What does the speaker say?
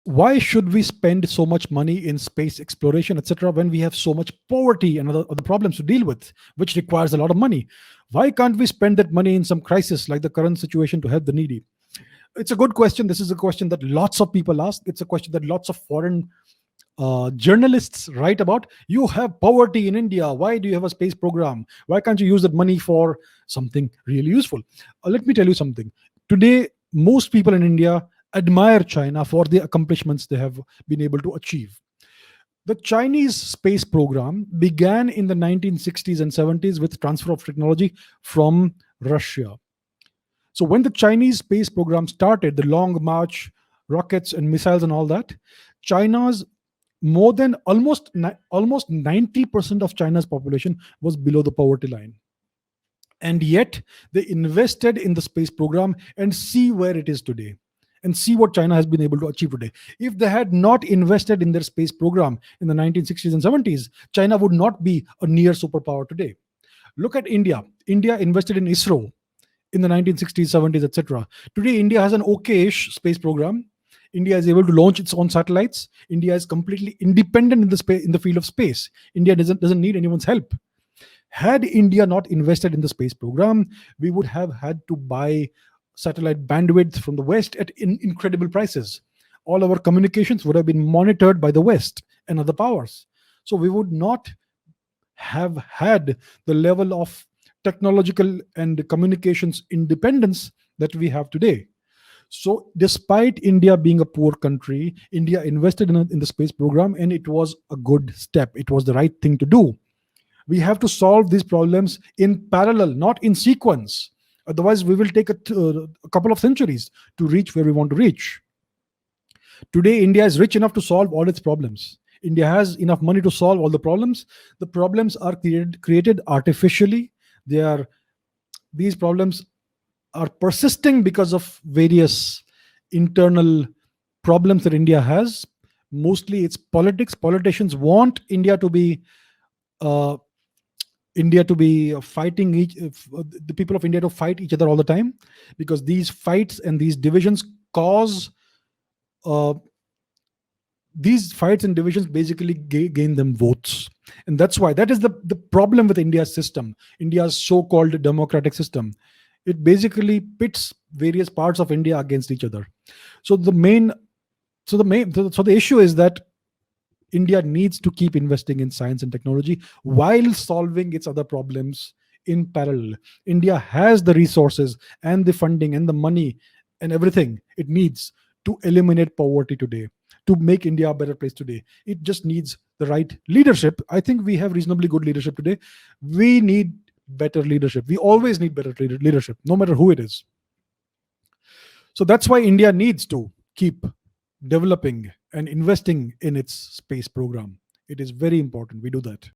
Why should we spend so much money in space exploration, etc., when we have so much poverty and other problems to deal with, which requires a lot of money? Why can't we spend that money in some crisis like the current situation to help the needy? It's a good question. This is a question that lots of people ask. It's a question that lots of foreign journalists write about. You have poverty in India. Why do you have a space program? Why can't you use that money for something really useful? Let me tell you something. Today, most people in India admire China for the accomplishments they have been able to achieve. The Chinese space program began in the 1960s and 70s with transfer of technology from Russia. So when the Chinese space program started, the Long March rockets and missiles and all that, China's more than almost 90% of China's population was below the poverty line. And yet they invested in the space program, and see where it is today, and see what China has been able to achieve today. If they had not invested in their space program in the 1960s and 70s, China would not be a near superpower today. Look at India. India invested in ISRO in the 1960s, 70s, etc. Today, India has an okay-ish space program. India is able to launch its own satellites. India is completely independent in the field of space. India doesn't need anyone's help. Had India not invested in the space program, we would have had to buy satellite bandwidth from the West at incredible prices. All our communications would have been monitored by the West and other powers. So we would not have had the level of technological and communications independence that we have today. So, despite India being a poor country, India invested in the space program, and it was a good step. It was the right thing to do. We have to solve these problems in parallel, not in sequence. Otherwise, we will take a couple of centuries to reach where we want to reach. Today, India is rich enough to solve all its problems. India has enough money to solve all the problems. The problems are created artificially. They are these problems are persisting because of various internal problems that India has. Mostly, it's politics. Politicians want uh, India to be fighting the people of India to fight each other all the time, because these fights and these divisions cause uh, these fights and divisions basically gain them votes. And that's why that is the problem with India's system, India's so-called democratic system. It basically pits various parts of India against each other. So the issue is that India needs to keep investing in science and technology while solving its other problems in parallel. India has the resources and the funding and the money and everything it needs to eliminate poverty today, to make India a better place today. It just needs the right leadership. I think we have reasonably good leadership today. We need better leadership. We always need better leadership, no matter who it is. So that's why India needs to keep developing and investing in its space program. It is very important we do that.